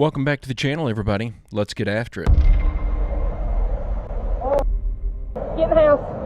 Welcome back to the channel, everybody. Let's get after it. Get in the house.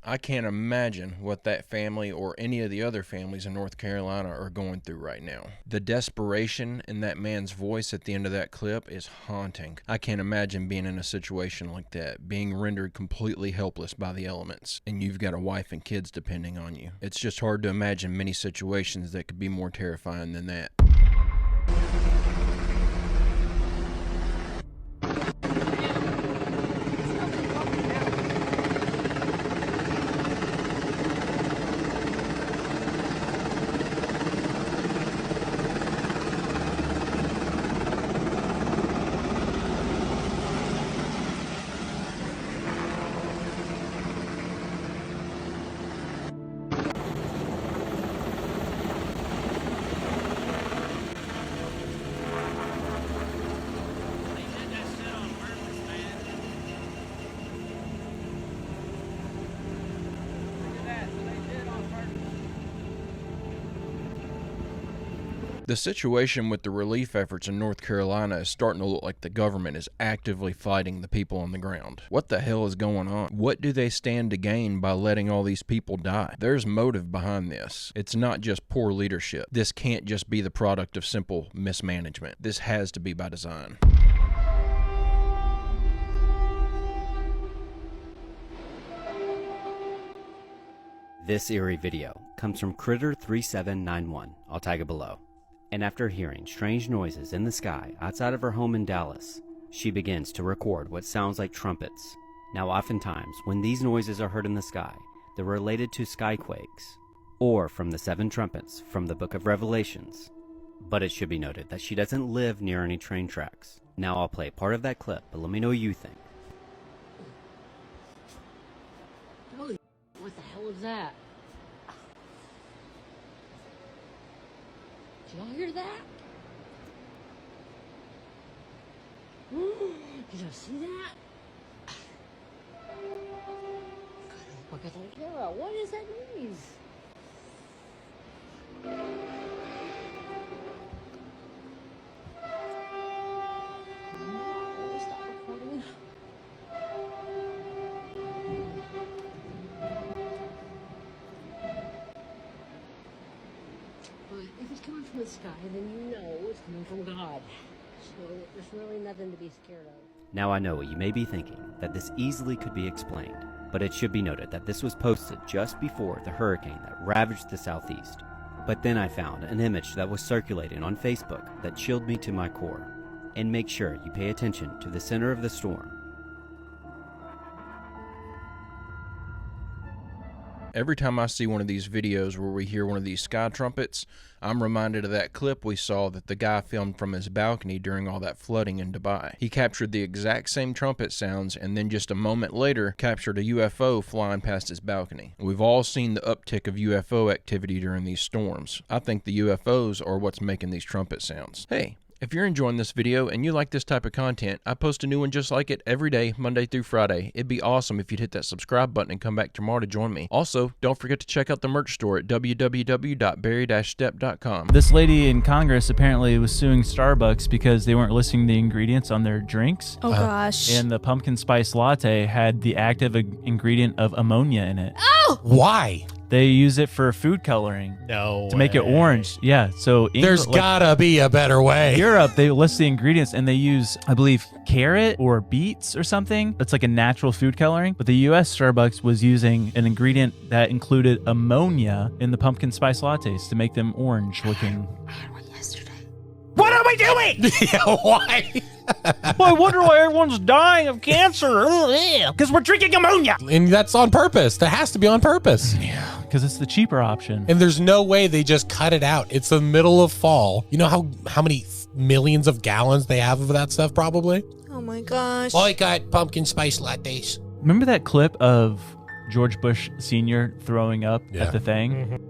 I can't imagine what that family or any of the other families in North Carolina are going through right now. The desperation in that man's voice at the end of that clip is haunting. I can't imagine being in a situation like that, being rendered completely helpless by the elements, and you've got a wife and kids depending on you. It's just hard to imagine many situations that could be more terrifying than that. The situation with the relief efforts in North Carolina is starting to look like the government is actively fighting the people on the ground. What the hell is going on? What do they stand to gain by letting all these people die? There's motive behind this. It's not just poor leadership. This can't just be the product of simple mismanagement. This has to be by design. This eerie video comes from Critter3791. I'll tag it below. And after hearing strange noises in the sky outside of her home in Dallas, she begins to record what sounds like trumpets. Now oftentimes, when these noises are heard in the sky, they're related to skyquakes, or from the 7 trumpets from the book of Revelations. But it should be noted that she doesn't live near any train tracks. Now I'll play part of that clip, but let me know what you think. Holy, what the hell is that? Did y'all hear that? Did y'all see that? Look at that camera. What is that noise? No, stop recording. If it's coming from the sky, then you know it's coming from God. So there's really nothing to be scared of. Now I know what you may be thinking, that this easily could be explained, but it should be noted that this was posted just before the hurricane that ravaged the southeast. But then I found an image that was circulating on Facebook that chilled me to my core. And make sure you pay attention to the center of the storm. Every time I see one of these videos where we hear one of these sky trumpets, I'm reminded of that clip we saw that the guy filmed from his balcony during all that flooding in Dubai. He captured the exact same trumpet sounds and then just a moment later captured a UFO flying past his balcony. We've all seen the uptick of UFO activity during these storms. I think the UFOs are what's making these trumpet sounds. Hey, if you're enjoying this video and you like this type of content, I post a new one just like it every day, Monday through Friday. It'd be awesome if you'd hit that subscribe button and come back tomorrow to join me. Also, don't forget to check out the merch store at www.barry-stepp.com. This lady in Congress apparently was suing Starbucks because they weren't listing the ingredients on their drinks. Oh gosh. And the pumpkin spice latte had the active ingredient of ammonia in it. Oh! Why? They use it for food coloring. No to make it orange. Yeah, so there's gotta be a better way. Europe, they list the ingredients and they use, I believe, carrot or beets or something. It's like a natural food coloring. But the US Starbucks was using an ingredient that included ammonia in the pumpkin spice lattes to make them orange looking. I had one yesterday. What are we doing? Why? Well, I wonder why everyone's dying of cancer. Because we're drinking ammonia. And that's on purpose. That has to be on purpose. Yeah, because it's the cheaper option. And there's no way they just cut it out. It's the middle of fall. You know how many millions of gallons they have of that stuff probably? Oh my gosh. I got pumpkin spice lattes. Remember that clip of George Bush Sr. throwing up at the thing?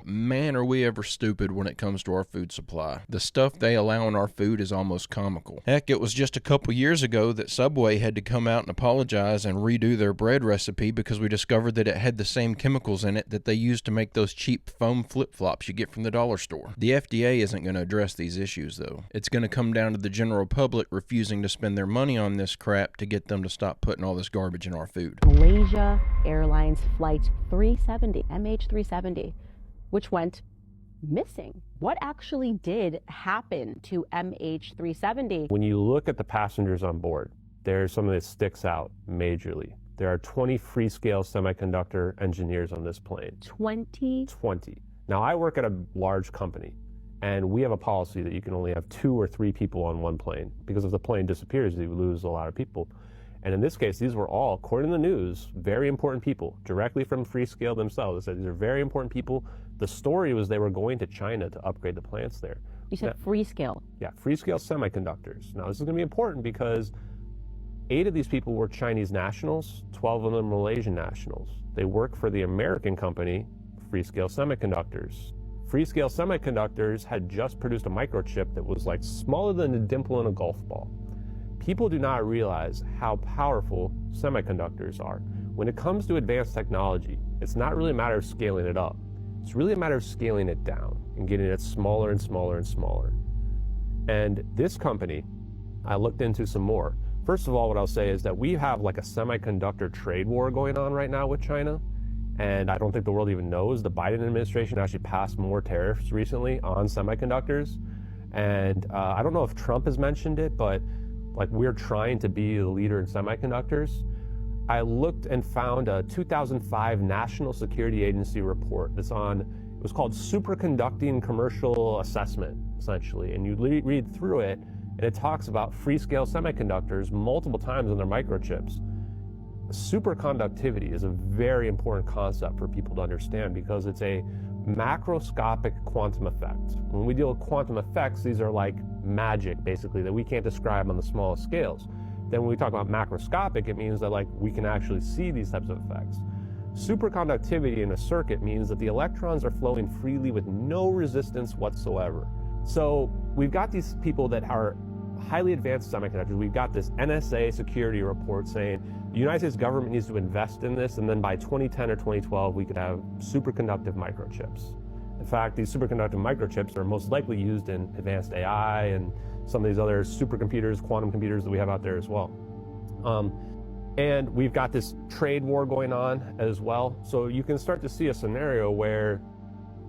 man, are we ever stupid when it comes to our food supply. The stuff they allow in our food is almost comical. Heck, it was just a couple years ago that Subway had to come out and apologize and redo their bread recipe because we discovered that it had the same chemicals in it that they use to make those cheap foam flip-flops you get from the dollar store. The FDA isn't going to address these issues, though. It's going to come down to the general public refusing to spend their money on this crap to get them to stop putting all this garbage in our food. Malaysia Airlines Flight 370, MH370, which went missing. What actually did happen to MH370? When you look at the passengers on board, there's something that sticks out majorly. There are 20 Freescale semiconductor engineers on this plane. 20? 20. Now, I work at a large company, and we have a policy that you can only have 2 or 3 people on one plane, because if the plane disappears, you lose a lot of people. And in this case, these were all, according to the news, very important people, directly from Freescale themselves. They said these are very important people. The story was they were going to China to upgrade the plants there. You said Freescale. Yeah, Freescale Semiconductors. Now, this is going to be important because 8 of these people were Chinese nationals, 12 of them Malaysian nationals. They work for the American company, Freescale Semiconductors. Freescale Semiconductors had just produced a microchip that was like smaller than a dimple in a golf ball. People do not realize how powerful semiconductors are. When it comes to advanced technology, it's not really a matter of scaling it up. It's really a matter of scaling it down and getting it smaller and smaller and smaller. And this company, I looked into some more. First of all, what I'll say is that we have like a semiconductor trade war going on right now with China. And I don't think the world even knows. The Biden administration actually passed more tariffs recently on semiconductors. And I don't know if Trump has mentioned it, but like we're trying to be the leader in semiconductors. I looked and found a 2005 National Security Agency report that's on, it was called Superconducting Commercial Assessment, essentially. And you read through it, and it talks about Freescale Semiconductors multiple times in their microchips. Superconductivity is a very important concept for people to understand because it's a macroscopic quantum effect. When we deal with quantum effects, these are like magic, basically, that we can't describe on the smallest scales. Then when we talk about macroscopic, it means that like we can actually see these types of effects. Superconductivity in a circuit means that the electrons are flowing freely with no resistance whatsoever. So we've got these people that are highly advanced semiconductors. We've got this NSA security report saying the United States government needs to invest in this, and then by 2010 or 2012, we could have superconductive microchips. In fact, these superconductive microchips are most likely used in advanced AI and some of these other supercomputers, quantum computers that we have out there as well. And we've got this trade war going on as well. So you can start to see a scenario where,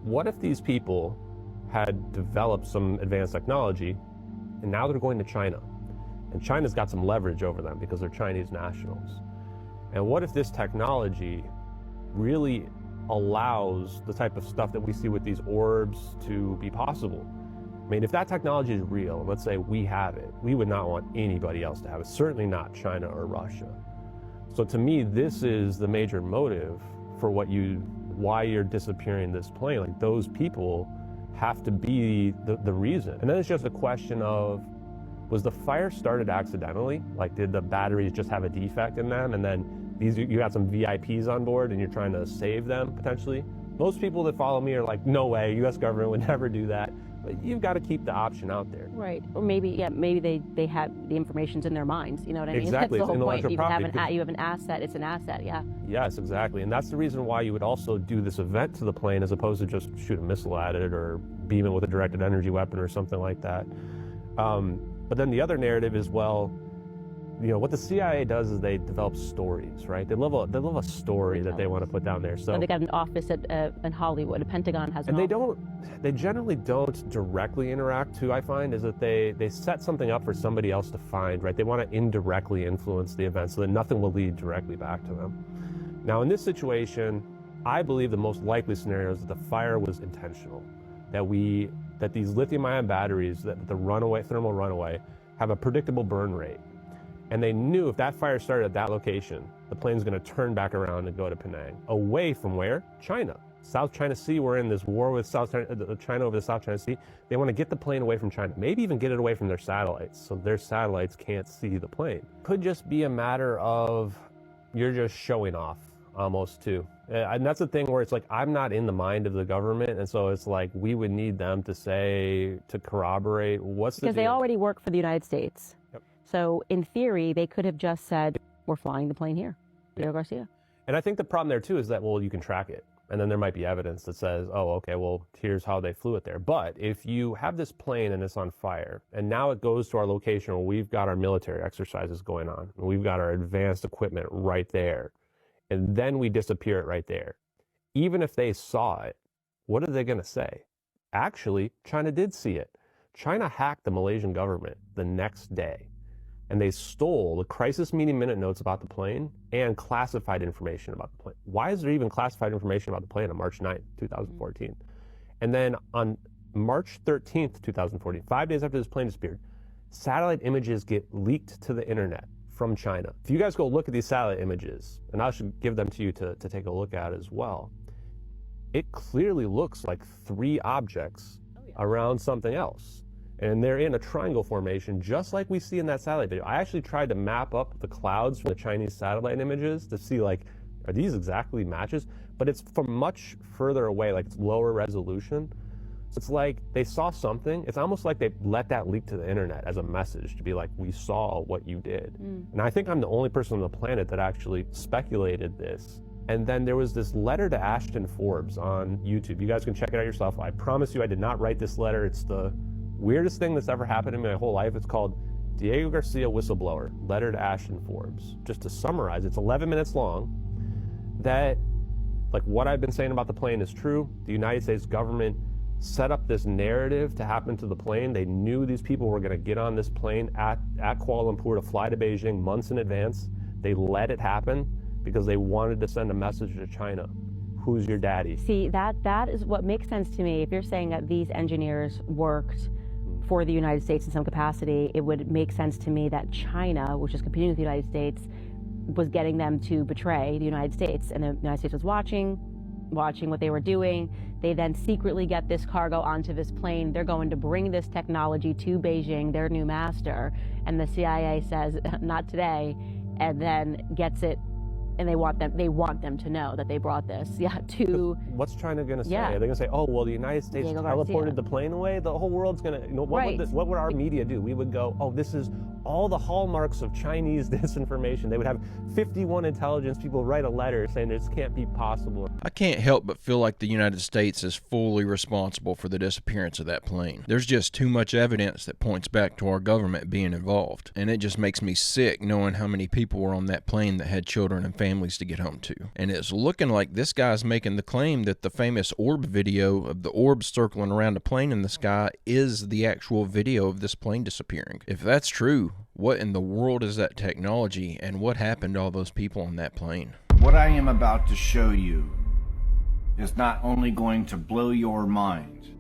what if these people had developed some advanced technology and now they're going to China? And China's got some leverage over them because they're Chinese nationals. And what if this technology really allows the type of stuff that we see with these orbs to be possible? I mean, if that technology is real, and let's say we have it, we would not want anybody else to have it, certainly not China or Russia. So to me, this is the major motive for why you're disappearing this plane. Like, those people have to be the reason. And then it's just a question of, was the fire started accidentally? Like, did the batteries just have a defect in them? And then you got some VIPs on board and you're trying to save them potentially? Most people that follow me are like, no way, US government would never do that. But you've got to keep the option out there. Right. Or maybe they have the information's in their minds. You know what I mean? Exactly. That's the It's whole point. You have intellectual an asset, it's an asset, yeah. Yes, exactly. And that's the reason why you would also do this event to the plane as opposed to just shoot a missile at it or beam it with a directed energy weapon or something like that. But then the other narrative is, well, you know, what the CIA does is they develop stories, right? They love a story that they want to put down there. So they got an office in Hollywood. The Pentagon has an office. They generally don't directly interact too, I find, is that they set something up for somebody else to find, right? They want to indirectly influence the event so that nothing will lead directly back to them. Now, in this situation, I believe the most likely scenario is that the fire was intentional, that these lithium-ion batteries, that the thermal runaway, have a predictable burn rate. And they knew if that fire started at that location, the plane's going to turn back around and go to Penang. Away from where? China. South China Sea. We're in this war with China over the South China Sea. They want to get the plane away from China, maybe even get it away from their satellites so their satellites can't see the plane. Could just be a matter of you're just showing off almost too. And that's the thing where it's like, I'm not in the mind of the government. And so it's like, we would need them to say, to corroborate what's the deal. Because they already work for the United States. Yep. So in theory, they could have just said, we're flying the plane here, Diego Garcia. And I think the problem there too is that, well, you can track it. And then there might be evidence that says, oh, okay, well, here's how they flew it there. But if you have this plane and it's on fire, and now it goes to our location where we've got our military exercises going on, and we've got our advanced equipment right there, and then we disappear it right there. Even if they saw it, what are they going to say? Actually, China did see it. China hacked the Malaysian government the next day, and they stole the crisis meeting minute notes about the plane and classified information about the plane. Why is there even classified information about the plane on March 9th, 2014? And then on March 13th, 2014, 5 days after this plane disappeared, satellite images get leaked to the internet from China. If you guys go look at these satellite images, and I should give them to you to take a look at as well, it clearly looks like 3 objects around something else. And they're in a triangle formation, just like we see in that satellite video. I actually tried to map up the clouds from the Chinese satellite images to see, like, are these exactly matches? But it's from much further away, like it's lower resolution. So it's like they saw something. It's almost like they let that leak to the internet as a message to be like, we saw what you did. And I think I'm the only person on the planet that actually speculated this. And then there was this letter to Ashton Forbes on YouTube. You guys can check it out yourself. I promise you I did not write this letter. It's the weirdest thing that's ever happened in my whole life. It's called Diego Garcia Whistleblower, Letter to Ashton Forbes. Just to summarize, it's 11 minutes long. That, like, what I've been saying about the plane is true. The United States government set up this narrative to happen to the plane. They knew these people were going to get on this plane at Kuala Lumpur to fly to Beijing months in advance. They let it happen because they wanted to send a message to China. Who's your daddy? See, that is what makes sense to me. If you're saying that these engineers worked for the United States in some capacity, it would make sense to me that China, which is competing with the United States, was getting them to betray the United States, and the United States was watching what they were doing. They then secretly get this cargo onto this plane. They're going to bring this technology to Beijing, their new master, and the CIA says, not today, and then gets it. And they want them to know that they brought this, to... What's China going to say? Yeah. Are they going to say, oh, well, the United States Diego teleported Garcia. the plane away? The whole world's going to... what would our media do? We would go, oh, this is all the hallmarks of Chinese disinformation. They would have 51 intelligence people write a letter saying this can't be possible. I can't help but feel like the United States is fully responsible for the disappearance of that plane. There's just too much evidence that points back to our government being involved. And it just makes me sick knowing how many people were on that plane that had children and families to get home to. And it's looking like this guy's making the claim that the famous orb video of the orb circling around a plane in the sky is the actual video of this plane disappearing. If that's true, what in the world is that technology, and what happened to all those people on that plane? What I am about to show you is not only going to blow your mind,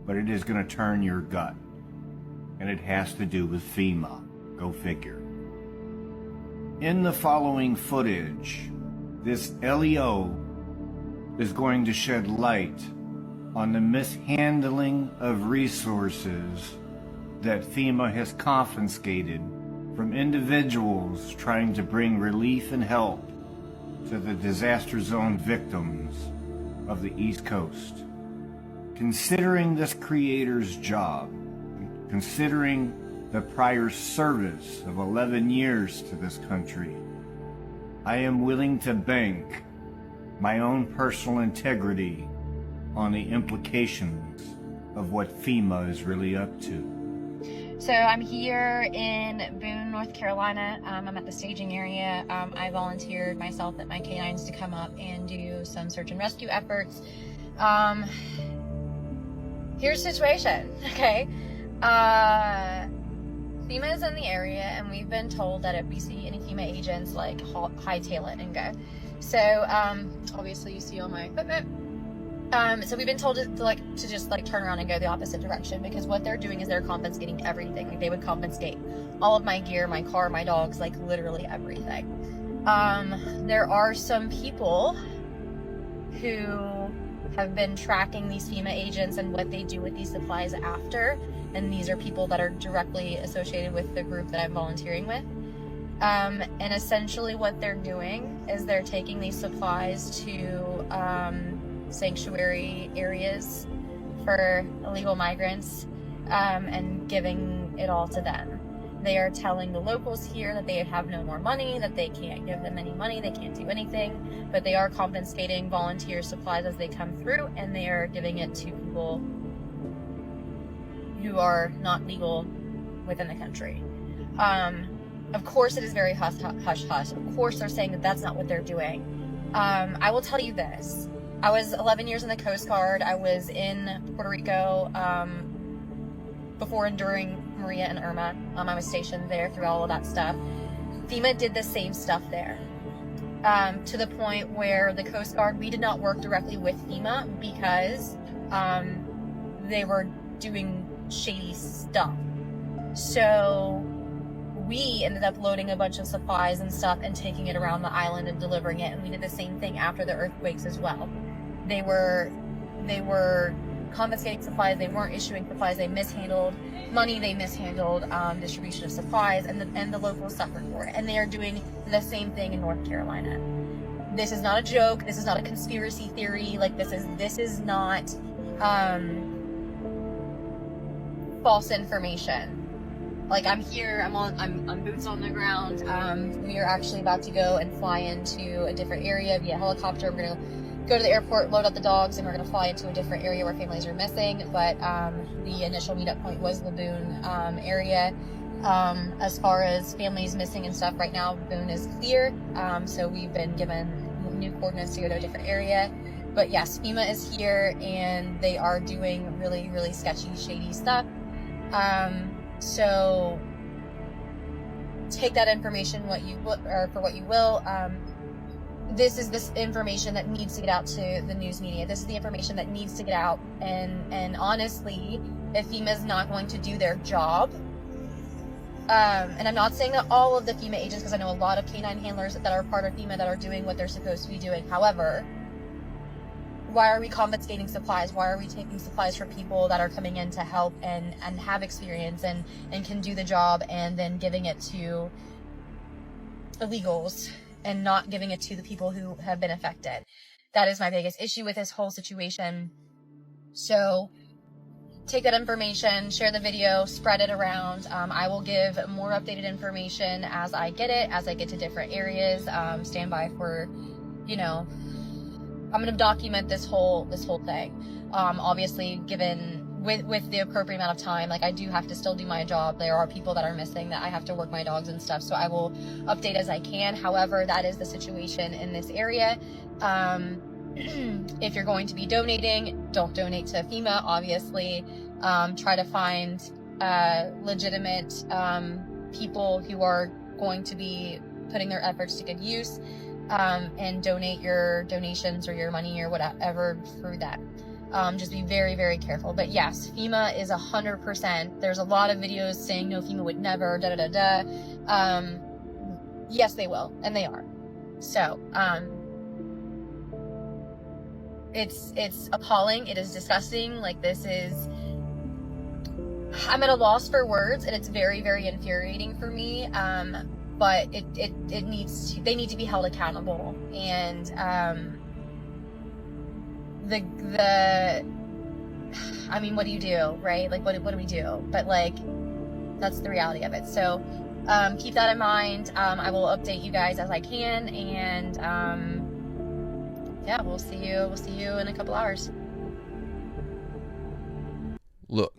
but it is going to turn your gut. And it has to do with FEMA. Go figure. In the following footage, this LEO is going to shed light on the mishandling of resources that FEMA has confiscated from individuals trying to bring relief and help to the disaster zone victims of the East Coast. Considering this creator's job, considering the prior service of 11 years to this country, I am willing to bank my own personal integrity on the implications of what FEMA is really up to. So I'm here in Boone, North Carolina. I'm at the staging area. I volunteered myself and my canines to come up and do some search and rescue efforts. Here's the situation, okay? FEMA is in the area, and we've been told that if we see any FEMA agents, like, hightail it and go. So, obviously you see all my equipment. So we've been told to just turn around and go the opposite direction, because what they're doing is they're confiscating everything. Like, they would confiscate all of my gear, my car, my dogs, like literally everything. There are some people who have been tracking these FEMA agents and what they do with these supplies after, and these are people that are directly associated with the group that I'm volunteering with. And essentially what they're doing is they're taking these supplies to sanctuary areas for illegal migrants and giving it all to them. They are telling the locals here that they have no more money, that they can't give them any money, they can't do anything, but they are confiscating volunteer supplies as they come through, and they are giving it to people who are not legal within the country. Of course it is very hush-hush. Of course they're saying that that's not what they're doing. I will tell you this. I was 11 years in the Coast Guard. I was in Puerto Rico before and during Maria and Irma. I was stationed there through all of that stuff. FEMA did the same stuff there. To the point where the Coast Guard, we did not work directly with FEMA because they were doing shady stuff. So we ended up loading a bunch of supplies and stuff and taking it around the island and delivering it. And we did the same thing after the earthquakes as well. They were confiscating supplies. They weren't issuing supplies. They mishandled money. They mishandled distribution of supplies, and the locals suffered for it. And they are doing the same thing in North Carolina. This is not a joke. This is not a conspiracy theory. Like, this is not false information. Like, I'm here, I'm boots on the ground. We are actually about to go and fly into a different area via helicopter. We're gonna go to the airport, load up the dogs, and we're gonna fly into a different area where families are missing. But the initial meetup point was Laboon area. As far as families missing and stuff, right now Laboon is clear. So we've been given new coordinates to go to a different area. But yes, FEMA is here, and they are doing really, really sketchy, shady stuff. So take that information for what you will. This is this information that needs to get out to the news media. This is the information that needs to get out. And honestly, if FEMA is not going to do their job, and I'm not saying that all of the FEMA agents, because I know a lot of canine handlers that are part of FEMA that are doing what they're supposed to be doing. However, why are we confiscating supplies? Why are we taking supplies for people that are coming in to help and have experience and can do the job, and then giving it to illegals and not giving it to the people who have been affected? That is my biggest issue with this whole situation. So take that information, share the video, spread it around. I will give more updated information as I get it, as I get to different areas. Stand by for, I'm going to document this whole thing. Obviously, given with the appropriate amount of time, like, I do have to still do my job. There are people that are missing that I have to work my dogs and stuff, so I will update as I can. However, that is the situation in this area. If you're going to be donating, don't donate to FEMA, obviously. Try to find legitimate people who are going to be putting their efforts to good use. And donate your donations or your money or whatever through that. Just be very, very careful. But yes, FEMA is 100%. There's a lot of videos saying no, FEMA would never, yes, they will, and they are. So, it's appalling. It is disgusting. Like, this is, I'm at a loss for words, and it's very, very infuriating for me. But they need to be held accountable. And I mean, what do you do, right? Like, what do we do? But, like, that's the reality of it. So keep that in mind. I will update you guys as I can, and yeah, we'll see you in a couple hours. Look,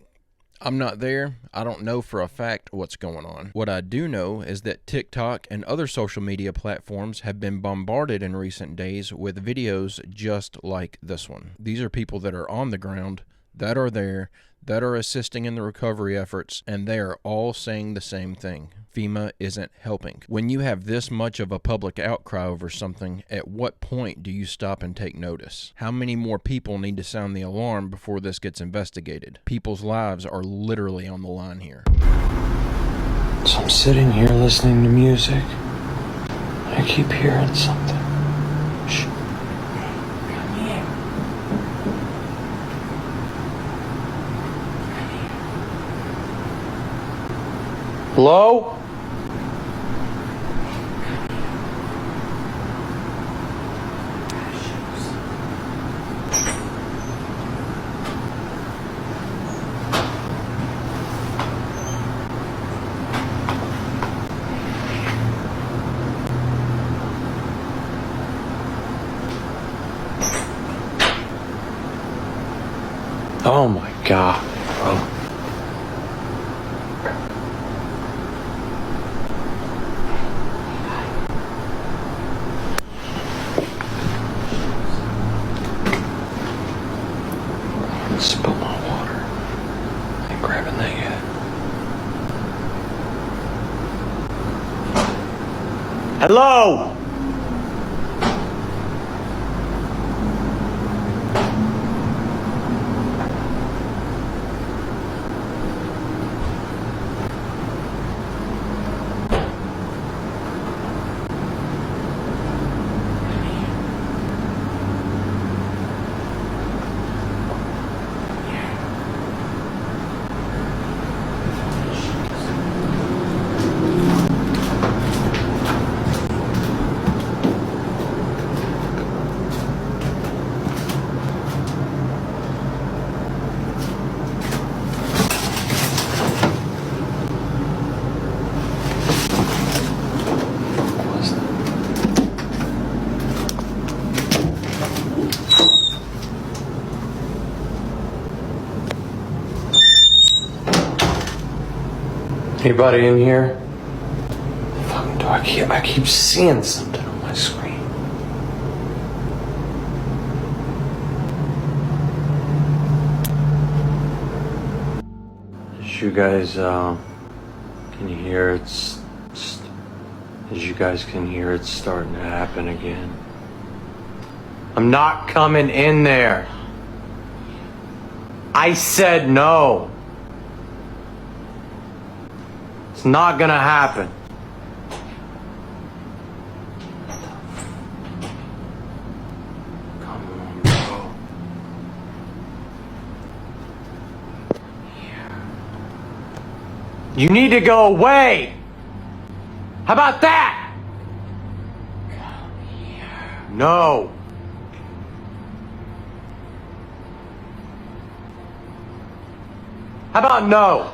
I'm not there. I don't know for a fact what's going on. What I do know is that TikTok and other social media platforms have been bombarded in recent days with videos just like this one. These are people that are on the ground, that are there, that are assisting in the recovery efforts, and they are all saying the same thing. FEMA isn't helping. When you have this much of a public outcry over something, at what point do you stop and take notice? How many more people need to sound the alarm before this gets investigated? People's lives are literally on the line here. So I'm sitting here listening to music. I keep hearing something. Shh. Come here. Hello? Oh my God, bro. Spill my water. I ain't grabbing that yet. Hello? Anybody in here? Fucking do I keep seeing something on my screen. As you guys can you hear it's as you guys can hear it's starting to happen again. I'm not coming in there. I said no. It's not gonna happen. Come on, bro. You need to go away. How about that? No. How about no?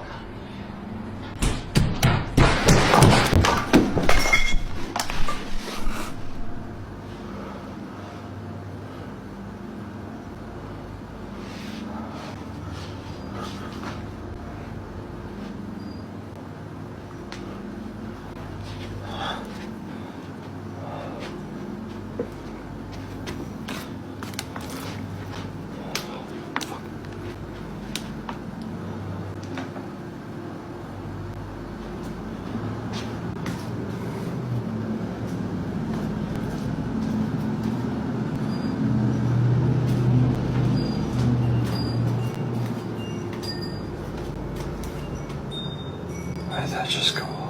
Why did that just go off?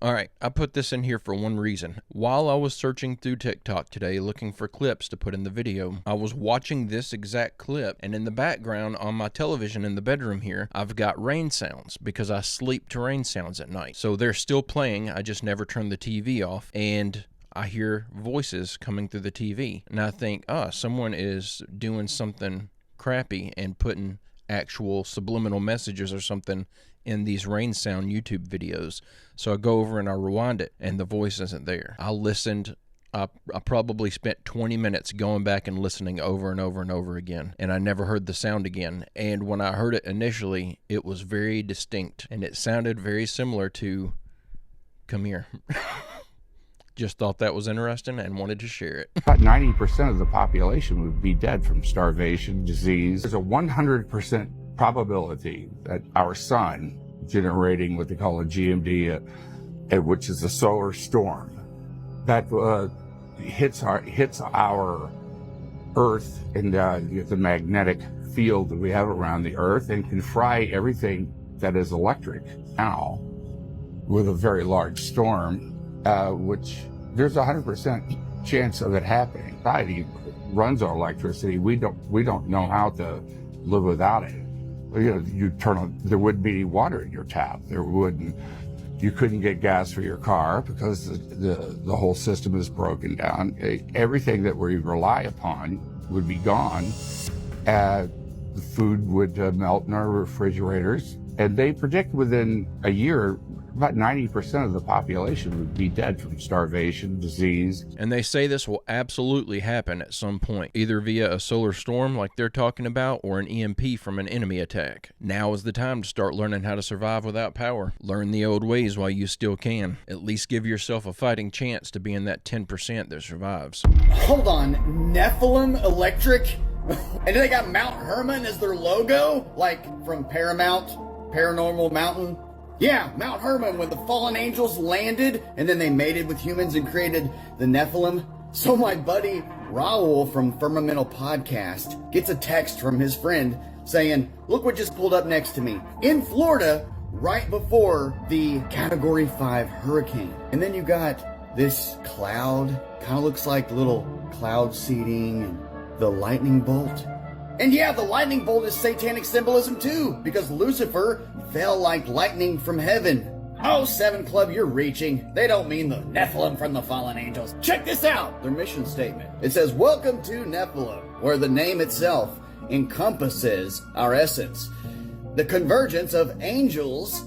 All right, I put this in here for one reason. While I was searching through TikTok today looking for clips to put in the video, I was watching this exact clip, and in the background on my television in the bedroom here, I've got rain sounds because I sleep to rain sounds at night. So they're still playing, I just never turn the TV off, and I hear voices coming through the TV. And I think, someone is doing something crappy and putting actual subliminal messages or something in these rain sound YouTube videos. So I go over and I rewind it, and the voice isn't there. I listened. I probably spent 20 minutes going back and listening over and over and over again, and I never heard the sound again. And when I heard it initially, it was very distinct, and it sounded very similar to, come here, Just thought that was interesting and wanted to share it. About 90% of the population would be dead from starvation, disease. There's a 100% probability that our sun, generating what they call a GMD, which is a solar storm, that hits our Earth and the magnetic field that we have around the Earth, and can fry everything that is electric now with a very large storm, which there's a 100% chance of it happening. Society runs our electricity. We don't know how to live without it. You turn on, there wouldn't be any water in your tap. You couldn't get gas for your car because the whole system is broken down. Everything that we rely upon would be gone. The food would melt in our refrigerators. And they predict within a year, about 90% of the population would be dead from starvation, disease. And they say this will absolutely happen at some point, either via a solar storm like they're talking about, or an EMP from an enemy attack. Now is the time to start learning how to survive without power. Learn the old ways while you still can. At least give yourself a fighting chance to be in that 10% that survives. Hold on, Nephilim Electric? And they got Mount Hermon as their logo? Like from Paramount, Paranormal Mountain? Yeah, Mount Hermon, when the fallen angels landed and then they mated with humans and created the Nephilim. So my buddy Raul from Firmamental Podcast gets a text from his friend saying, look what just pulled up next to me. In Florida, right before the Category 5 hurricane. And then you got this cloud, kind of looks like little cloud seeding, and the lightning bolt. And yeah, the lightning bolt is satanic symbolism too, because Lucifer fell like lightning from heaven. Oh, 7 Club, you're reaching. They don't mean the Nephilim from the fallen angels. Check this out, their mission statement. It says, welcome to Nephilim, where the name itself encompasses our essence. The convergence of angels,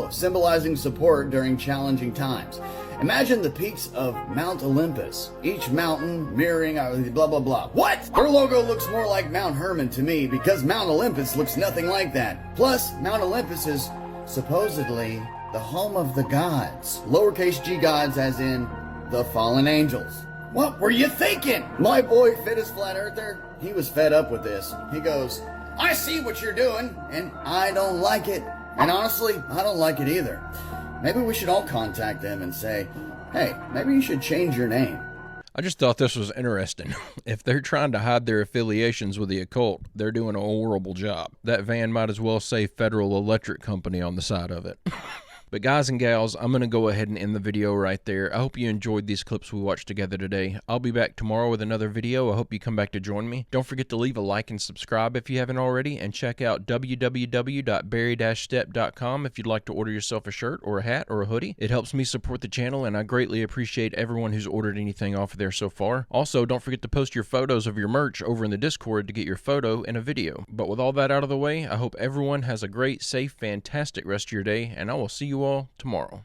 symbolizing support during challenging times. Imagine the peaks of Mount Olympus, each mountain mirroring blah, blah, blah. What? Their logo looks more like Mount Hermon to me because Mount Olympus looks nothing like that. Plus, Mount Olympus is supposedly the home of the gods. Lowercase g gods as in the fallen angels. What were you thinking? My boy Fittest Flat Earther, he was fed up with this. He goes, I see what you're doing, and I don't like it. And honestly, I don't like it either. Maybe we should all contact them and say, hey, maybe you should change your name. I just thought this was interesting. If they're trying to hide their affiliations with the occult, they're doing a horrible job. That van might as well say Federal Electric Company on the side of it. But guys and gals, I'm going to go ahead and end the video right there. I hope you enjoyed these clips we watched together today. I'll be back tomorrow with another video. I hope you come back to join me. Don't forget to leave a like and subscribe if you haven't already, and check out www.barry-stepp.com if you'd like to order yourself a shirt or a hat or a hoodie. It helps me support the channel, and I greatly appreciate everyone who's ordered anything off of there so far. Also, don't forget to post your photos of your merch over in the Discord to get your photo and a video. But with all that out of the way, I hope everyone has a great, safe, fantastic rest of your day, and I will see you all tomorrow.